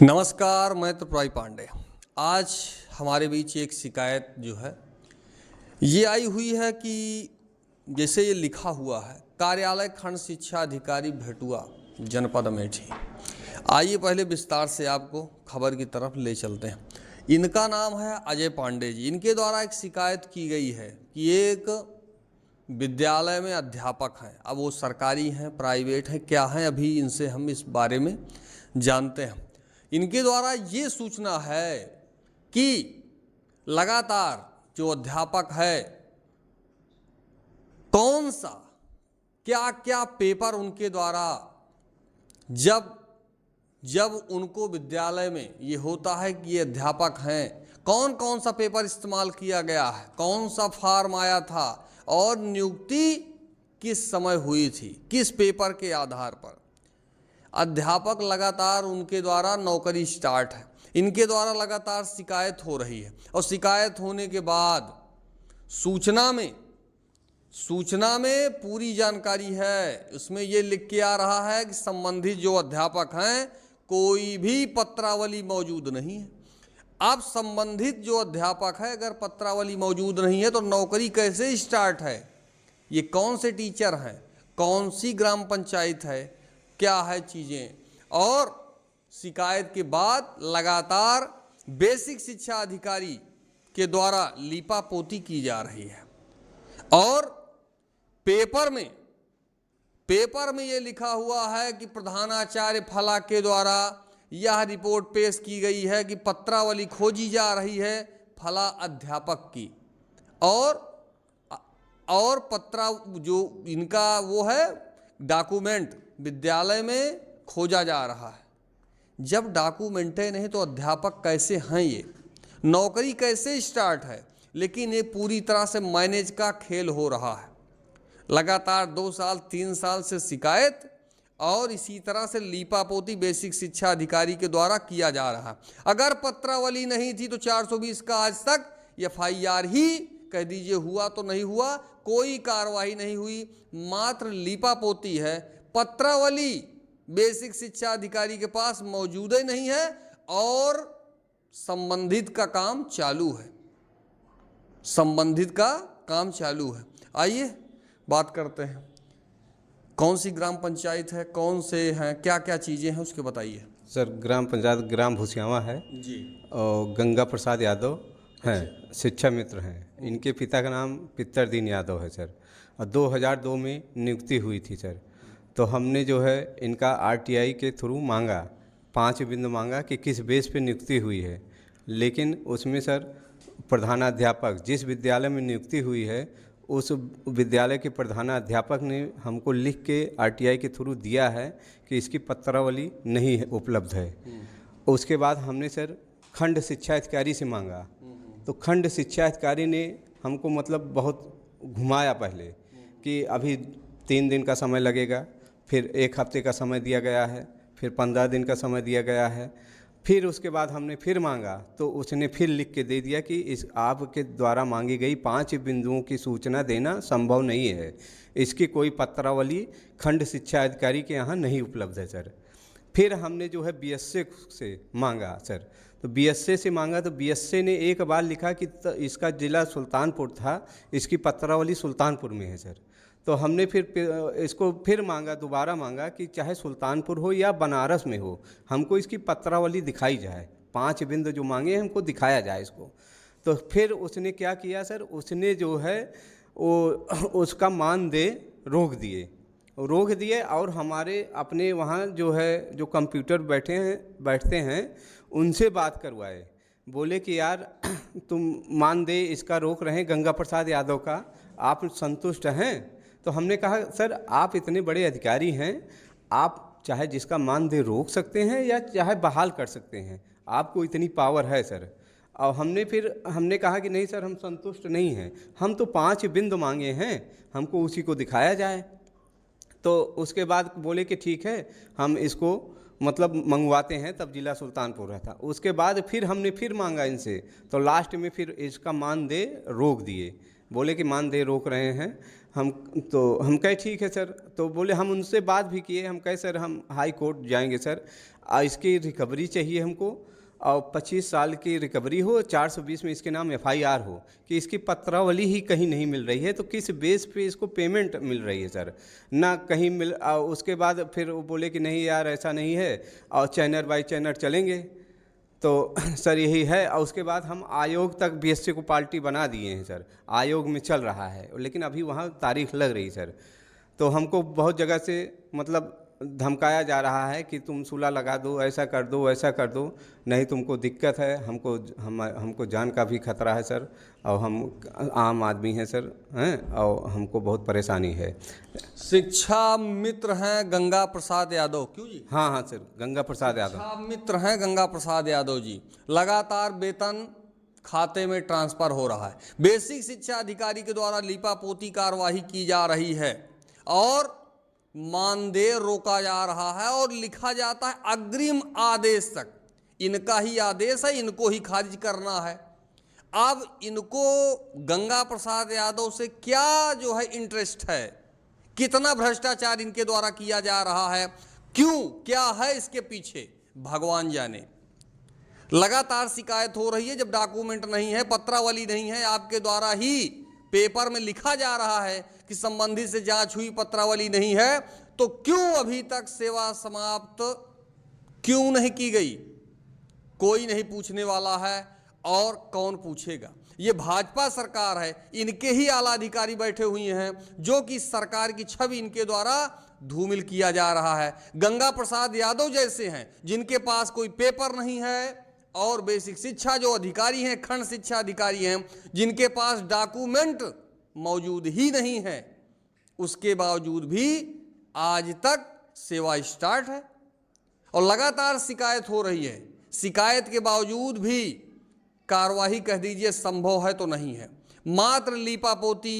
नमस्कार, मैं त्रिपुरारी पांडे। आज हमारे बीच एक शिकायत जो है ये आई हुई है कि जैसे ये लिखा हुआ है कार्यालय खंड शिक्षा अधिकारी भेटुआ जनपद अमेठी। आइए पहले विस्तार से आपको खबर की तरफ ले चलते हैं। इनका नाम है अजय पांडे जी। इनके द्वारा एक शिकायत की गई है कि एक विद्यालय में अध्यापक हैं। अब वो सरकारी हैं, प्राइवेट हैं, क्या हैं, अभी इनसे हम इस बारे में जानते हैं। इनके द्वारा ये सूचना है कि लगातार जो अध्यापक है कौन सा क्या क्या पेपर उनके द्वारा जब उनको विद्यालय में ये होता है कि ये अध्यापक हैं, कौन कौन सा पेपर इस्तेमाल किया गया है, कौन सा फॉर्म आया था और नियुक्ति किस समय हुई थी, किस पेपर के आधार पर। अध्यापक लगातार उनके द्वारा नौकरी स्टार्ट है, इनके द्वारा लगातार शिकायत हो रही है और शिकायत होने के बाद सूचना में पूरी जानकारी है। उसमें ये लिख के आ रहा है कि संबंधित जो अध्यापक हैं कोई भी पत्रावली मौजूद नहीं है। अब संबंधित जो अध्यापक है अगर पत्रावली मौजूद नहीं है तो नौकरी कैसे स्टार्ट है, ये कौन से टीचर हैं, कौन सी ग्राम पंचायत है, क्या है चीज़ें। और शिकायत के बाद लगातार बेसिक शिक्षा अधिकारी के द्वारा लीपापोती की जा रही है और पेपर में ये लिखा हुआ है कि प्रधानाचार्य फला के द्वारा यह रिपोर्ट पेश की गई है कि पत्रावली खोजी जा रही है फला अध्यापक की और पत्रा जो इनका वो है डॉक्यूमेंट विद्यालय में खोजा जा रहा है। जब डॉक्यूमेंटें नहीं तो अध्यापक कैसे हैं, ये नौकरी कैसे स्टार्ट है। लेकिन ये पूरी तरह से मैनेज का खेल हो रहा है। लगातार 2 साल 3 साल से शिकायत और इसी तरह से लीपापोती बेसिक शिक्षा अधिकारी के द्वारा किया जा रहा है। अगर पत्रावली नहीं थी तो 420 का आज तक FIR ही कह दीजिए, हुआ तो नहीं हुआ, कोई कार्रवाई नहीं हुई, मात्र लीपापोती है। पत्रावली बेसिक शिक्षा अधिकारी के पास मौजूद ही नहीं है और संबंधित का काम चालू है। आइए बात करते हैं कौन सी ग्राम पंचायत है, कौन से हैं, क्या क्या चीज़ें हैं उसके बताइए। सर ग्राम पंचायत ग्राम भूसियावा है जी और गंगा प्रसाद यादव हैं, शिक्षा मित्र हैं। इनके पिता का नाम पितरदीन यादव है सर, और 2002 में नियुक्ति हुई थी सर। तो हमने जो है इनका RTI के थ्रू मांगा, 5 बिंदु मांगा कि किस बेस पे नियुक्ति हुई है। लेकिन उसमें सर प्रधानाध्यापक जिस विद्यालय में नियुक्ति हुई है उस विद्यालय के प्रधानाध्यापक ने हमको लिख के RTI के थ्रू दिया है कि इसकी पत्रावली नहीं है, उपलब्ध है। उसके बाद हमने सर खंड शिक्षा अधिकारी से मांगा, तो खंड शिक्षा अधिकारी ने हमको मतलब बहुत घुमाया पहले कि अभी 3 दिन का समय लगेगा, फिर 1 हफ्ते का समय दिया गया है, फिर 15 दिन का समय दिया गया है। फिर उसके बाद हमने फिर मांगा तो उसने फिर लिख के दे दिया कि इस आपके द्वारा मांगी गई 5 बिंदुओं की सूचना देना संभव नहीं है, इसकी कोई पत्रावली खंड शिक्षा अधिकारी के यहाँ नहीं उपलब्ध है सर। फिर हमने जो है BSA से मांगा सर, तो BSA से मांगा तो BSA ने एक बार लिखा कि इसका ज़िला सुल्तानपुर था, इसकी पत्रावली सुल्तानपुर में है सर। तो हमने फिर इसको फिर मांगा, दोबारा मांगा कि चाहे सुल्तानपुर हो या बनारस में हो, हमको इसकी पत्रावली दिखाई जाए, 5 बिंदु जो मांगे हमको दिखाया जाए इसको। तो फिर उसने क्या किया सर, उसने जो है वो उसका मानदेय रोक दिए और हमारे अपने वहाँ जो है जो कंप्यूटर बैठते हैं उनसे बात करवाए। बोले कि यार तुम मानदेय इसका रोक रहे हैं गंगा प्रसाद यादव का, आप संतुष्ट हैं? तो हमने कहा सर आप इतने बड़े अधिकारी हैं, आप चाहे जिसका मानदेय रोक सकते हैं या चाहे बहाल कर सकते हैं, आपको इतनी पावर है सर। और हमने कहा कि नहीं सर हम संतुष्ट नहीं हैं, हम तो 5 बिंदु मांगे हैं, हमको उसी को दिखाया जाए। तो उसके बाद बोले कि ठीक है हम इसको मतलब मंगवाते हैं, तब जिला सुल्तानपुर रहता। उसके बाद फिर हमने फिर मांगा इनसे, तो लास्ट में फिर इसका मानदेय रोक दिए। बोले कि मानदेय रोक रहे हैं हम। तो हम कहे ठीक है सर। तो बोले हम उनसे बात भी किए, हम कहे सर हम हाई कोर्ट जाएंगे सर, इसकी रिकवरी चाहिए हमको, और 25 साल की रिकवरी हो, 420 में इसके नाम FIR हो कि इसकी पत्रावली ही कहीं नहीं मिल रही है, तो किस बेस पे इसको पेमेंट मिल रही है सर, ना कहीं मिल। उसके बाद फिर वो बोले कि नहीं यार ऐसा नहीं है, और चैनर बाई चैनर चलेंगे। तो सर यही है। और उसके बाद हम आयोग तक BSC को पार्टी बना दिए हैं सर, आयोग में चल रहा है, लेकिन अभी वहाँ तारीख लग रही सर। तो हमको बहुत जगह से मतलब धमकाया जा रहा है कि तुम सूला लगा दो, ऐसा कर दो, ऐसा कर दो, नहीं तुमको दिक्कत है, हमको जान का भी खतरा है सर, और हम आम आदमी हैं सर, हैं, और हमको बहुत परेशानी है। शिक्षा मित्र हैं गंगा प्रसाद यादव, क्यों जी? हाँ हाँ सर, गंगा प्रसाद यादव। शिक्षा मित्र हैं गंगा प्रसाद यादव जी। लगातार वेतन खाते में ट्रांसफर हो रहा है, बेसिक शिक्षा अधिकारी के द्वारा लीपापोती कार्रवाई की जा रही है और मानदेय रोका जा रहा है और लिखा जाता है अग्रिम आदेश तक। इनका ही आदेश है, इनको ही खारिज करना है। अब इनको गंगा प्रसाद यादव से क्या जो है इंटरेस्ट है, कितना भ्रष्टाचार इनके द्वारा किया जा रहा है, क्यों, क्या है इसके पीछे, भगवान जाने। लगातार शिकायत हो रही है, जब डॉक्यूमेंट नहीं है, पत्रावली नहीं है, आपके द्वारा ही पेपर में लिखा जा रहा है कि संबंधित से जांच हुई, पत्रावली नहीं है, तो क्यों अभी तक सेवा समाप्त क्यों नहीं की गई? कोई नहीं पूछने वाला है, और कौन पूछेगा? ये भाजपा सरकार है, इनके ही आला अधिकारी बैठे हुए हैं जो कि सरकार की छवि इनके द्वारा धूमिल किया जा रहा है। गंगा प्रसाद यादव जैसे हैं जिनके पास कोई पेपर नहीं है, और बेसिक शिक्षा जो अधिकारी हैं, खंड शिक्षा अधिकारी हैं, जिनके पास डॉक्यूमेंट मौजूद ही नहीं है, उसके बावजूद भी आज तक सेवा स्टार्ट है और लगातार शिकायत हो रही है। शिकायत के बावजूद भी कार्रवाई कह दीजिए संभव है तो नहीं है, मात्र लीपापोती,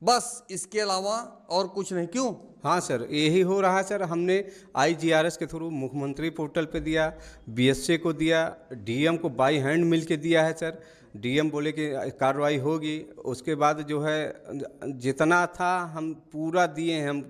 बस, इसके अलावा और कुछ नहीं। क्यों? हाँ सर, यही हो रहा है सर। हमने IGRS के थ्रू मुख्यमंत्री पोर्टल पे दिया, BSA को दिया, DM को बाई हैंड मिल के दिया है सर। DM बोले कि कार्रवाई होगी। उसके बाद जो है जितना था हम पूरा दिए हैं, हम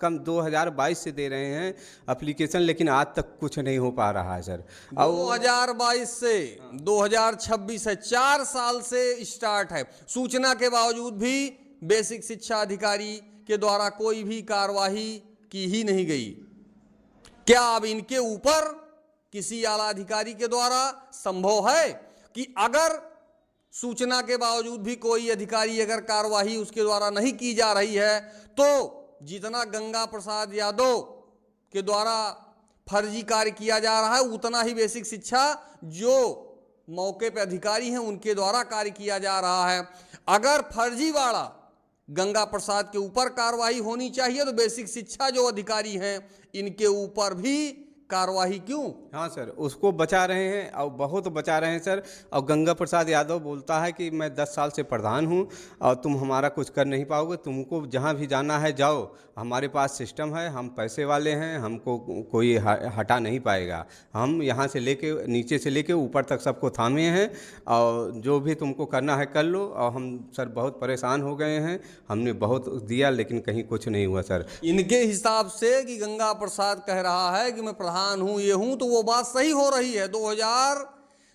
कम 2022 से दे रहे हैं एप्लीकेशन, लेकिन आज तक कुछ नहीं हो पा रहा है सर। 2022 से 2026 है, 4 साल से स्टार्ट है, सूचना के बावजूद भी बेसिक शिक्षा अधिकारी के द्वारा कोई भी कार्रवाई की ही नहीं गई। क्या अब इनके ऊपर किसी आला अधिकारी के द्वारा संभव है कि अगर सूचना के बावजूद भी कोई अधिकारी अगर कार्रवाई उसके द्वारा नहीं की जा रही है, तो जितना गंगा प्रसाद यादव के द्वारा फर्जी कार्य किया जा रहा है, उतना ही बेसिक शिक्षा जो मौके पे अधिकारी हैं उनके द्वारा कार्य किया जा रहा है। अगर फर्जीवाड़ा गंगा प्रसाद के ऊपर कार्रवाई होनी चाहिए, तो बेसिक शिक्षा जो अधिकारी हैं इनके ऊपर भी कार्रवाई क्यों? हाँ सर, उसको बचा रहे हैं और बहुत बचा रहे हैं सर। और गंगा प्रसाद यादव बोलता है कि मैं 10 साल से प्रधान हूँ और तुम हमारा कुछ कर नहीं पाओगे, तुमको जहाँ भी जाना है जाओ, हमारे पास सिस्टम है, हम पैसे वाले हैं, हमको कोई हटा नहीं पाएगा, हम यहाँ से लेके नीचे से लेके ऊपर तक सबको थामे हैं, और जो भी तुमको करना है कर लो। और हम सर बहुत परेशान हो गए हैं, हमने बहुत दिया लेकिन कहीं कुछ नहीं हुआ सर। इनके हिसाब से कि गंगा प्रसाद कह रहा है कि मैं प्रधान हूँ, ये हूँ, तो वो बात सही हो रही है। 2000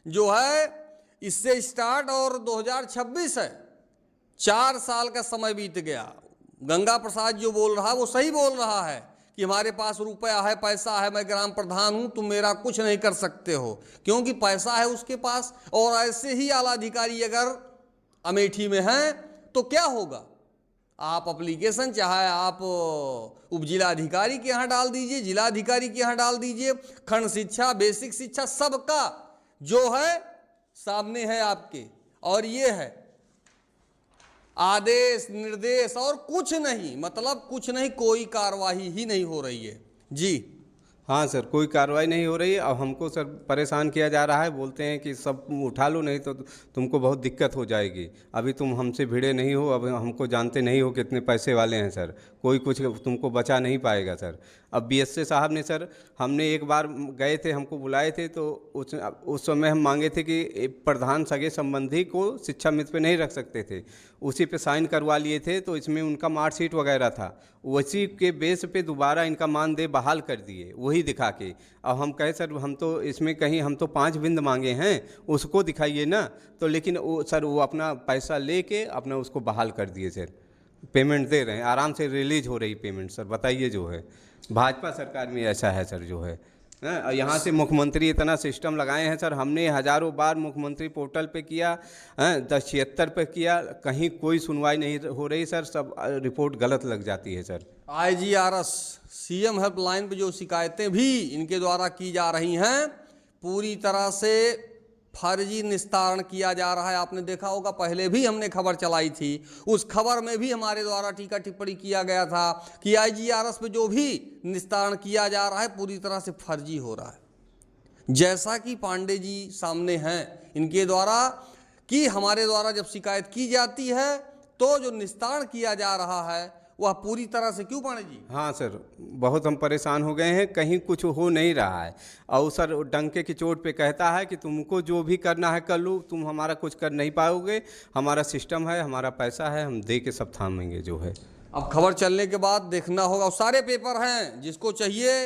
जो है इससे स्टार्ट और 2026 है, 4 साल का समय बीत गया। गंगा प्रसाद जो बोल रहा है वो सही बोल रहा है कि हमारे पास रुपया है, पैसा है, मैं ग्राम प्रधान हूँ, तुम मेरा कुछ नहीं कर सकते हो, क्योंकि पैसा है उसके पास। और ऐसे ही आला अधिकारी अगर अमेठी में हैं तो क्या होगा? आप एप्लीकेशन चाहे आप उप जिला अधिकारी के यहाँ डाल दीजिए, जिला अधिकारी के यहाँ डाल दीजिए, खंड शिक्षा, बेसिक शिक्षा, सबका जो है सामने है आपके, और ये है आदेश निर्देश और कुछ नहीं, मतलब कुछ नहीं, कोई कार्रवाई ही नहीं हो रही है जी। हाँ सर, कोई कार्रवाई नहीं हो रही है। अब हमको सर परेशान किया जा रहा है, बोलते हैं कि सब उठा लो नहीं तो तुमको बहुत दिक्कत हो जाएगी, अभी तुम हमसे भिड़े नहीं हो, अब हमको जानते नहीं हो कितने पैसे वाले हैं सर, कोई कुछ तुमको बचा नहीं पाएगा सर। अब बीएसए साहब ने सर, हमने एक बार गए थे, हमको बुलाए थे, तो उस समय हम मांगे थे कि प्रधान सगे संबंधी को शिक्षा मित्र पे नहीं रख सकते थे, उसी पे साइन करवा लिए थे, तो इसमें उनका मार्कशीट वगैरह था, उसी के बेस पे दोबारा इनका मानदेय बहाल कर दिए वही दिखा के। अब हम कहे सर हम तो इसमें कहीं हम तो 5 बिंद मांगे हैं, उसको दिखाइए ना, तो लेकिन वो सर वो अपना पैसा लेके अपना उसको बहाल कर दिए सर, पेमेंट दे रहे हैं, आराम से रिलीज हो रही पेमेंट सर। बताइए जो है भाजपा सरकार में ऐसा है सर जो है। और यहाँ से मुख्यमंत्री इतना सिस्टम लगाए हैं सर, हमने हज़ारों बार मुख्यमंत्री पोर्टल पे किया, 1076 पे किया, कहीं कोई सुनवाई नहीं हो रही सर, सब रिपोर्ट गलत लग जाती है सर। IGRS CM हेल्पलाइन पे जो शिकायतें भी इनके द्वारा की जा रही हैं, पूरी तरह से फर्जी निस्तारण किया जा रहा है। आपने देखा होगा, पहले भी हमने खबर चलाई थी, उस खबर में भी हमारे द्वारा टीका टिप्पणी किया गया था कि IGRS पे जो भी निस्तारण किया जा रहा है पूरी तरह से फर्जी हो रहा है। जैसा कि पांडे जी सामने हैं, इनके द्वारा कि हमारे द्वारा जब शिकायत की जाती है तो जो निस्तारण किया जा रहा है वह पूरी तरह से, क्यों पांडे जी? हाँ सर, बहुत हम परेशान हो गए हैं, कहीं कुछ हो नहीं रहा है। और सर डंके की चोट पे कहता है कि तुमको जो भी करना है कर लो, तुम हमारा कुछ कर नहीं पाओगे, हमारा सिस्टम है, हमारा पैसा है, हम दे के सब थामेंगे जो है। अब खबर चलने के बाद देखना होगा, सारे पेपर हैं, जिसको चाहिए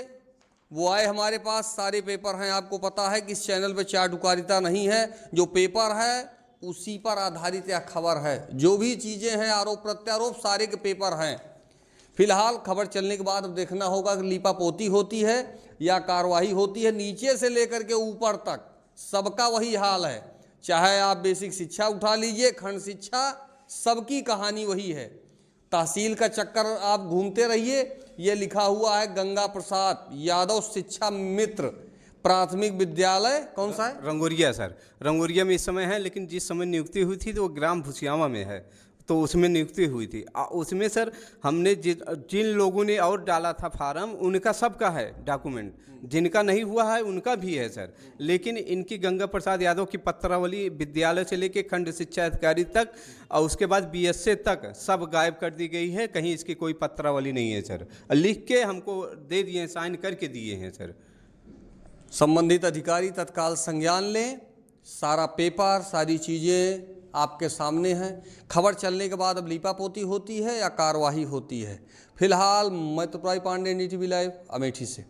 वो आए हमारे पास, सारे पेपर हैं। आपको पता है कि इस चैनल पे चाटुकारिता नहीं है, जो पेपर है उसी पर आधारित यह खबर है, जो भी चीज़ें हैं आरोप प्रत्यारोप सारे के पेपर हैं। फिलहाल खबर चलने के बाद अब देखना होगा कि लीपापोती होती है या कार्रवाई होती है। नीचे से लेकर के ऊपर तक सबका वही हाल है, चाहे आप बेसिक शिक्षा उठा लीजिए, खंड शिक्षा, सबकी कहानी वही है। तहसील का चक्कर आप घूमते रहिए, ये लिखा हुआ है गंगा प्रसाद यादव शिक्षा मित्र प्राथमिक विद्यालय, कौन सा है? रंगोरिया सर, रंगोरिया में इस समय है, लेकिन जिस समय नियुक्ति हुई थी तो वो ग्राम भुसियावा में है, तो उसमें नियुक्ति हुई थी। उसमें सर हमने जिन लोगों ने और डाला था फार्म, उनका सबका है डॉक्यूमेंट, जिनका नहीं हुआ है उनका भी है सर, लेकिन इनकी गंगा प्रसाद यादव की पत्रावली विद्यालय से लेके खंड शिक्षा अधिकारी तक और उसके बाद BSA तक सब गायब कर दी गई है, कहीं इसकी कोई पत्रावली नहीं है सर। लिख के हमको दे दिए, साइन करके दिए हैं सर। संबंधित अधिकारी तत्काल संज्ञान लें, सारा पेपर सारी चीज़ें आपके सामने हैं। खबर चलने के बाद अब लीपापोती होती है या कार्रवाई होती है। फिलहाल मैं तो पांडे, NDTV लाइव, अमेठी से।